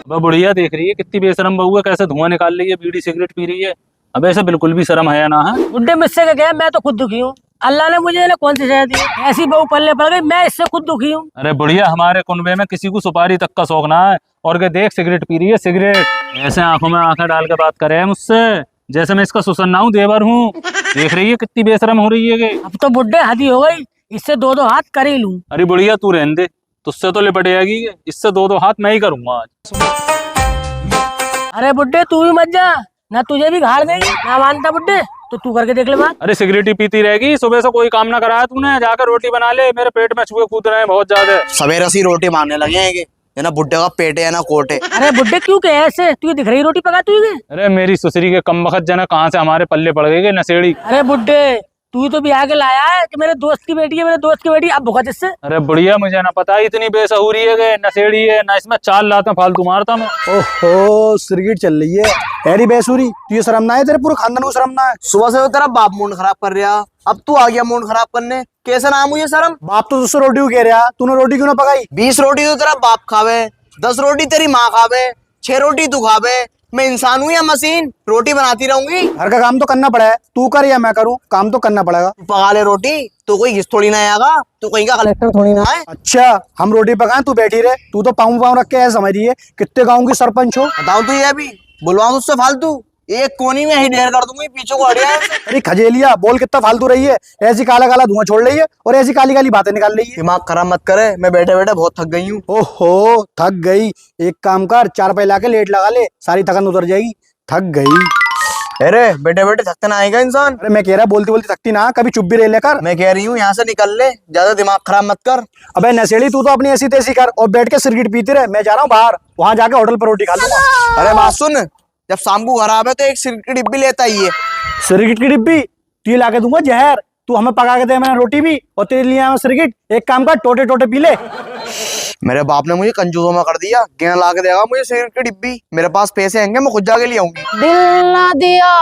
अब बुढ़िया देख रही है कितनी बेशरम बहू है, कैसे धुआं निकाल रही है, बीड़ी सिगरेट पी रही है। अब ऐसे बिल्कुल भी शर्म है ना है। बुड्ढे मुझसे क्या गया, मैं तो खुद दुखी हूँ। अल्लाह ने मुझे ना कौन सी सजा दी, ऐसी बहू पल्ले पड़ गई, मैं इससे खुद दुखी हूँ। अरे बुढ़िया, हमारे कुनबे में किसी को सुपारी तक का शौक ना है, और के देख सिगरेट पी रही है सिगरेट। ऐसे आंखों में आंखें डाल के बात करे है मुझसे जैसे मैं इसका सुसन्ना हूँ, देवर हूँ। देख रही है कितनी बेशरम हो रही है। अब तो बुड्ढे हद ही हो गई, इससे दो दो हाथ कर ही लूं। अरे बुढ़िया तू रहने दे, तुझसे तो लिपट जाएगी, इससे दो दो हाथ मैं ही करूंगा आज। अरे बुड्ढे तू भी मत जा, ना तुझे भी घाड़ देगी। ना मानता बुड्ढे तो तू करके देख ले बात। अरे सिगरेट ही पीती रहेगी, सुबह से कोई काम ना कराया तूने, जाकर रोटी बना ले, मेरे पेट में चूहे कूद रहे हैं बहुत ज्यादा। सवेरे सी रोटी मारने लगे हैं ये ना बुड्ढे का पेट है ना कोट है। अरे बुड्ढे क्यों कहे ऐसे, तुझे दिख रही रोटी पका तू? अरे मेरी सुसरी के कम बखत जना कहाँ से हमारे पल्ले पड़ गई नशेड़ी। अरे बुड्ढे तू तो भी आके लाया है कि मेरे दोस्त की बेटी है, मेरे दोस्त की बेटी, अब भुगत इससे। अरे बुढ़िया मुझे ना पता, इतनी बेसहूरी है, नशेड़ी है ना, इसमें चाल लाता फालतू मारता मैं। ओहो सिरगिट चल रही है, हैरी बेसुरी तुझे शर्म ना है? तेरे पूरे खानदान को शर्म ना है? सुबह से तो तेरा बाप मूड खराब कर रहा, अब तू आ गया मूड खराब करने। कैसे ना मुझे शर्म? बाप तो तुझसे रोटी को कह रहा, तूने रोटी क्यों ना पकाई? 20 रोटी तो तेरा बाप खावे, 10 रोटी तेरी माँ खावे, 6 रोटी तू खावे। मैं इंसान हूँ या मशीन? रोटी बनाती रहूंगी। घर का काम तो करना पड़ा है, तू कर या मैं करूँ, काम तो करना पड़ेगा। तू पका ले रोटी, तो कोई घिस थोड़ी ना आएगा, तू कहीं का कलेक्टर थोड़ी ना है। अच्छा हम रोटी पकाएं तू बैठी रहे, तू तो पाँव पाँव रख के ऐसा समझ रही है कितने गाँव की सरपंच हो। बताऊँ तू ये अभी बुलवाऊँ तुझसे फालतू, एक कोनी में ही ढेर कर दूंगी, पीछे को हटिया। अरे खजेलिया बोल कितना फालतू रही है, ऐसी काला काला धुआं छोड़ रही है और ऐसी काली काली बातें निकाल रही है। दिमाग खराब मत करे, मैं बैठे बैठे बहुत थक गई हूँ। ओहो थक गई, एक काम कर 4 पाई ला के लेट लगा ले, सारी थकन उतर जाएगी। थक गई? अरे बैठे बैठे थकते ना आएगा इंसान। अरे मैं कह रहा बोलती बोलती थकती ना, कभी चुप भी रह लेकर। मैं कह रही हूँ यहाँ से निकल ले, ज्यादा दिमाग खराब मत कर। अबे नशेड़ी तू तो अपनी ऐसी तैसी कर और बैठ के सिरगिट पीती रहे, मैं जा रहा हूँ बाहर, वहां जाके होटल पर रोटी खा लूंगा। अरे बात सुन, जब शाम को घर आवे तो एक सिरगिट की डिब्बी लेता ही है। सिरगिट की डिब्बी? तू ला के दूंगा जहर, तू हमें पका के दे, मैंने रोटी भी और तेरे लिए आया सिरगिट। एक काम कर टोटे टोटे पी ले। मेरे बाप ने मुझे कंजूसों में कर दिया, गेना ला के देगा मुझे सिगरेट की डिब्बी। मेरे पास पैसे होंगे, मैं खुद जाके ले आऊंगी। दिल ना दिया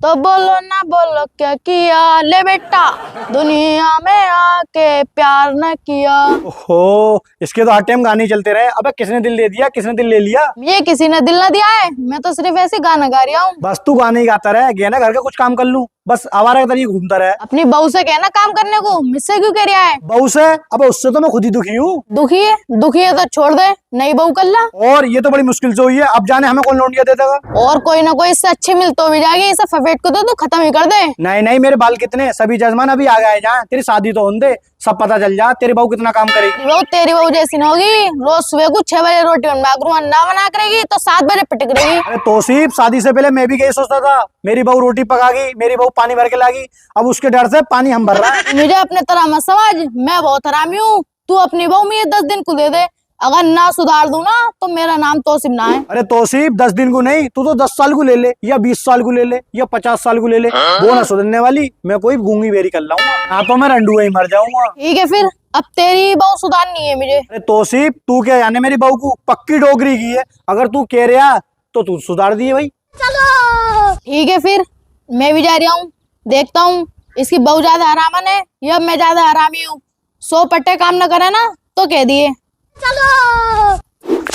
तो बोलो ना बोलो क्या किया, ले बेटा दुनिया में आके प्यार न किया। ओहो इसके तो हर टाइम गाने चलते रहे। अबे किसने दिल दे दिया, किसने दिल ले लिया? ये किसी ने दिल ना दिया है, मैं तो सिर्फ ऐसे गाना गा रही हूँ। बस तू गाने ही गाता रहे, गया ना घर का कुछ काम कर लूं, बस आवारा के तरीके घूमता रहे। अपनी बहू से कहना काम करने को, मुझसे क्यों कह रहा है? बहू से? अब उससे तो मैं खुद ही दुखी हूँ। दुखी है? दुखी है तो छोड़ दे, नई बहू कर ला। और ये तो बड़ी मुश्किल से हुई है, अब जाने हमें कौन लौंडिया दे देगा। और कोई ना कोई इससे अच्छी मिल तो भी जाएगी, इसे फफेट को तो तू खत्म ही कर दे। नहीं नहीं मेरे बाल कितने, सभी जजमान अभी आ गए जहाँ, तेरी शादी तो होने दे, सब पता चल जा तेरी बहू कितना काम करेगी। वो तेरी बहू जैसी न होगी, रोज सुबह को 6 बजे रोटी बनवा करूँ, अंडा बना करेगी तो 7 बजे पिटक रहेगी। अरे तौसीफ शादी से पहले मैं भी यही सोचता था, मेरी बहू रोटी पकागी, मेरी बहू पानी भर के लागी, अब उसके डर से पानी हम भर रहा है। मुझे अपने तरह मत समझ, मैं बहुत हरामी हूँ। तू अपनी बहू में 10 दिन को दे दे, अगर ना सुधार दूं ना तो मेरा नाम तौसीफ ना है। अरे तौसीफ 10 दिन को नहीं, तू तो 10 साल को ले ले या 20 साल को ले ले या 50 साल को ले ले, वो ना सुधरने वाली, मैं कोई गूंगी बेरी कर लाऊंगा, ना तो मैं रंडुआ ही मर जाऊंगा। ठीक है फिर, अब तेरी बहू सुधारनी है मुझे। अरे तौसीफ तू क्या जाने मेरी बहू को पक्की डोगरी की है, अगर तू कह रहा तो तू सुधार दिए भाई। चलो ठीक है फिर, मैं भी जा रहा हूँ, देखता हूँ इसकी बहू ज्यादा हरामन है या मैं ज्यादा हरामी हूँ। 100 पट्टे काम न करे ना तो कह दिए। चलो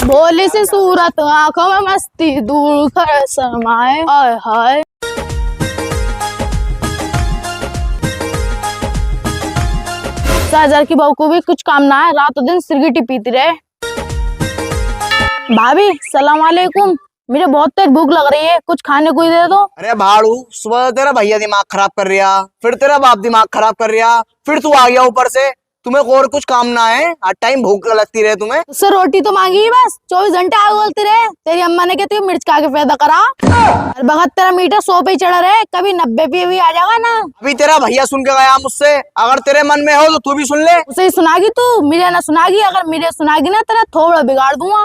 भोली सी सूरत, आंखों में मस्ती, दूर कर समाए, हाय हाय। साजर की बहू को भी कुछ काम ना है, रातों दिन सिरगिटी पीती रहे। भाभी सलाम वालेकुम, मुझे बहुत तेज भूख लग रही है, कुछ खाने को ही दे दो। अरे भाड़ू, सुबह तेरा भैया दिमाग खराब कर रहा, फिर तेरा बाप दिमाग खराब कर रहा, फिर तू आ गया ऊपर से। तुम्हें और कुछ काम ना है, हर टाइम भूख लगती रहे तुम्हें। उससे रोटी तो मांगी ही बस, 24 घंटे आग बोलती रहे। तेरी अम्मा ने कहती मिर्च खा के पैदा करा। हर वक्त तेरा मीटर 100 पे ही चढ़ा रहे, कभी 90 पे भी आ जाएगा ना। अभी तेरा भैया सुन के गया मुझसे, अगर तेरे मन में हो तो तू भी सुन ले। उसे ही सुनागी तू, मुझे ना सुनागी। अगर मुझे सुनागी ना तेरा थोड़ा बिगाड़ दूंगा।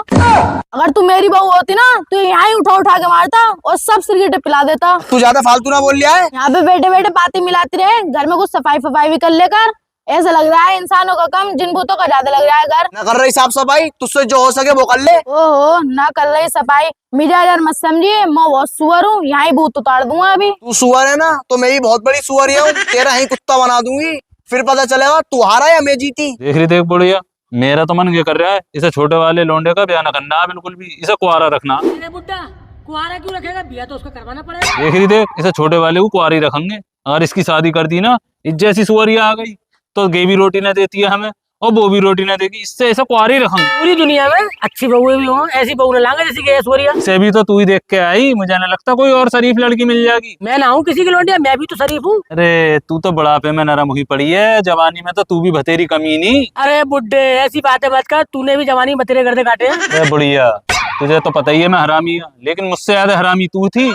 अगर तू मेरी बहू होती ना तो यहाँ ही उठा उठा के मारता और सब सिरगिटे पिला देता। तू ज्यादा फालतू ना बोल लिया है। यहाँ पे बैठे बैठे बातें मिलाती रहे, घर में कुछ सफाई फफाई भी कर लेकर। ऐसा लग रहा है इंसानों का कम, जिन भूतों का ज्यादा लग रहा है घर। ना कर रही साफ सफाई, तुझसे जो हो सके वो कर ले। ओहो ना कर रही सफाई, मिजाज यार मत समझिए, मैं बहुत सुअर हूँ, यहाँ ही भूत उतार दूंगा अभी। तू सुअर है ना, तो मैं भी बहुत बड़ी सुअर हूँ, तेरा ही कुत्ता बना दूंगी, फिर पता चलेगा तू हारा या मैं जीती। देख रही देख बुढ़िया, मेरा तो मन ये कर रहा है इसे छोटे वाले लोंडे का ब्याह न करना, बिल्कुल भी इसे कुआरा रखना। अरे बुड्ढा कुआरा क्यों रखेगा, बिया तो उसका करवाना पड़ेगा। देख रही देख, इसे छोटे वाले को कुआरी रखेंगे। अगर इसकी शादी कर दी ना, इस जैसी सुअरिया आ गई तो गे भी रोटी ना देती है हमें और वो भी रोटी ना देगी, इससे ऐसा कुआरी रखेंगे। पूरी दुनिया में अच्छी बहुएं भी हो, ऐसी बहू न लांगे जैसी कि ऐश्वर्या। इसे भी तो तू ही देख के आई, मुझे ना लगता कोई और शरीफ लड़की मिल जाएगी। मैं ना हूँ किसी की लौंडिया, मैं भी तो शरीफ हूँ। अरे तू तो बुढ़ापे में नरम हुई पड़ी है, जवानी में तो तू भी भतेरी कमीनी। अरे बुड्ढे ऐसी बातें मत कर, तूने भी जवानी में तेरे गर्दे काटे हैं। अरे बुढ़िया, तुझे तो पता ही है मैं हरामी हूँ, लेकिन मुझसे ज्यादा हरामी तू थी।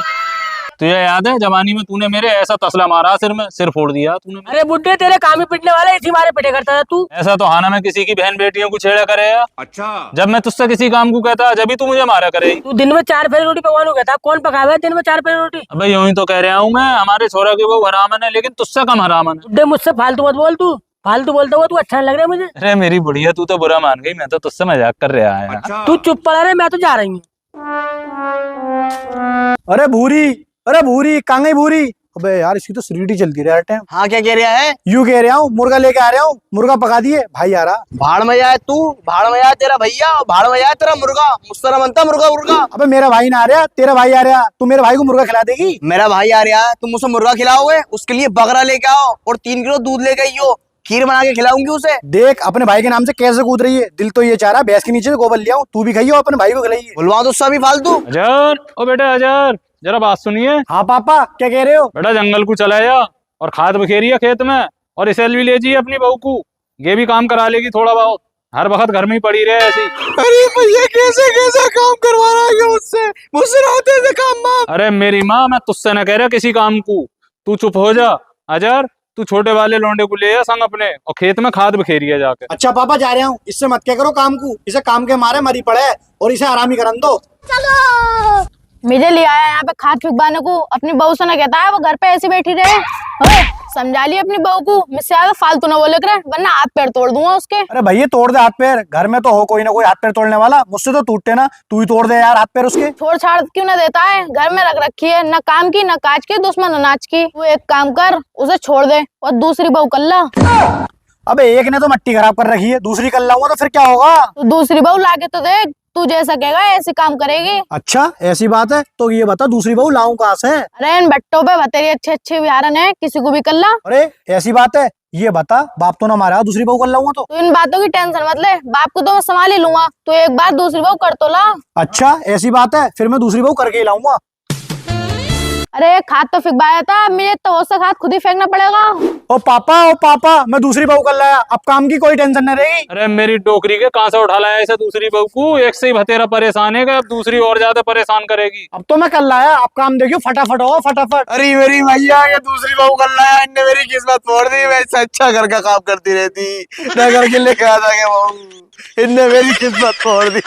तुझे याद है जवानी में तूने मेरे ऐसा तसला मारा, सिर में सिर फोड़ दिया तूने। अरे बुड्ढे तेरे काम ही पिटने वाले, इसी मारे पिटे करता था तू। ऐसा तो हाना मैं किसी की बहन बेटियों को छेड़ा करेगा। अच्छा, जब मैं तुझसे किसी काम को कहता जब भी तू मुझे मारा करेगी। तू दिन में 4 फेर रोटी पकवान कहता, कौन पकावे है दिन में 4 फेर रोटी। अबे यूं ही तो कह रहा हूँ मैं, हमारे छोरा की वो हरामन है, लेकिन तुझसे कम हरामन है। बुड्ढे मुझसे फालतू मत बोल, तू फालतू बोलता हुआ तू अच्छा नहीं लग रहा है मुझे। अरे मेरी बुढ़िया, तू तो बुरा मान गई, मैं तो तुझसे मजाक कर रहा है। अच्छा। तू चुप पड़ा रहे, मैं तो जा रही हूँ। अरे भूरी, अरे भूरी कहाँ गई भूरी? अबे यार इसकी तो सीढ़ी चलती रहा टाइम। हाँ क्या कह रहा है? यूं कह रहा हूँ मुर्गा लेके आ रहा हूँ, मुर्गा पका दिए भाई आ रहा। भाड़ में जाए तू, भाड़ में जाए तेरा भैया, और भाड़ में जाए तेरा मुर्गा। मुझसे ना बनता मुर्गा मुर्गा। अबे मेरा भाई ना आ रहा, तेरा भाई आ रहा, तू मेरे भाई को मुर्गा खिला देगी? मेरा भाई आ रहा है, तुम मुझसे मुर्गा खिलाओगे? उसके लिए बकरा लेके आओ और 3 किलो दूध लेके आइयो, खीर बना के खिलाऊंगी उसे। देख अपने भाई के नाम से कैसे कूद रही है, दिल तो ये चाह रहा भैंस के नीचे से गोबर लिया तू भी खाइयो, अपने भाई को खिलाइए। बुलवा दो उससे भी फालतू। अजर, ओ बेटा अजर, जरा बात सुनिए। हाँ पापा क्या कह रहे हो? बेटा जंगल को चला जा और खाद बखेरी है खेत में, और इसे भी ले जाइए अपनी बहू को, ये भी काम करा लेगी थोड़ा बहुत, हर वक्त घर में ही पड़ी रहे ऐसी। अरे भैया कैसे कैसा काम करवा रहा है मुझसे, मुझसे होते थे काम माँ। अरे मेरी माँ, मैं तुझसे न कह रहा किसी काम को, तू चुप हो जा। अजर तू छोटे वाले लोंडे को ले आ संग अपने, और खेत में खाद बखेरी है जाके। अच्छा पापा जा रहा हूँ, इससे मत क्या करो काम को, इसे काम के मारे मरी पड़े है और इसे आराम ही करन दो। मुझे ले आया यहाँ पे खाद फिकवाने को, अपनी बहू से ना कहता है वो घर पे ऐसी बैठी रहे। ओए, समझा लिया अपनी बहू को, मुझसे ज्यादा फालतू ना बोले करे, वरना हाथ पैर तोड़ दूंगा उसके। अरे भैया तोड़ दे हाथ पैर, घर में तो हो कोई ना कोई हाथ पैर तोड़ने वाला, मुझसे तो टूटते ना, तू ही तोड़ दे यार हाथ पैर उसके। छोड़ छाड़ क्यों ना देता है, घर में रख रखी है, न काम की न काज की, दुश्मन अनाज की। वो एक काम कर, उसे छोड़ दे और दूसरी बहू कर ला। अबे एक ने तो मिट्टी खराब कर रखी है, दूसरी कर लाऊंगा तो फिर क्या होगा? तो दूसरी बहू लाके तो देख, तू जैसा कहेगा ऐसे काम करेगी। अच्छा ऐसी बात है, तो ये बता दूसरी बहू लाऊं कहाँ से? अरे इन बट्टों पे बतेरी अच्छे अच्छे बिहारन है, किसी को भी कर ला। अरे ऐसी बात है, ये बता बाप तो ना मारा, दूसरी बहू कर लाऊंगा तो? तू इन बातों की टेंशन मत ले, बाप को तो मैं संभाल ही लूंगा, तो एक बार दूसरी बहू कर तो ला। अच्छा ऐसी बात है, फिर मैं दूसरी बहू करके ही लाऊंगा। अरे खाद तो फिकवाया था, मुझे तो वो सा खाद खुद ही फेंकना पड़ेगा। ओ पापा मैं दूसरी बहू कर लाया, अब काम की कोई टेंशन न रहेगी। अरे मेरी डोकरी के कहाँ से उठा लाया इसे दूसरी बहू को, एक से ही भतेरा परेशान है, अब दूसरी और ज्यादा परेशान करेगी। अब तो मैं कर लाया, अब काम देखियो फटाफट हो फटाफट। अरे मेरी भैया ये दूसरी बहू कर लाया, इनने मेरी किस्मत फोड़ दी। मैं इससे अच्छा घर का काम करती रहती, ना घर के लेके आता के बहू, इनने मेरी किस्मत फोड़ दी।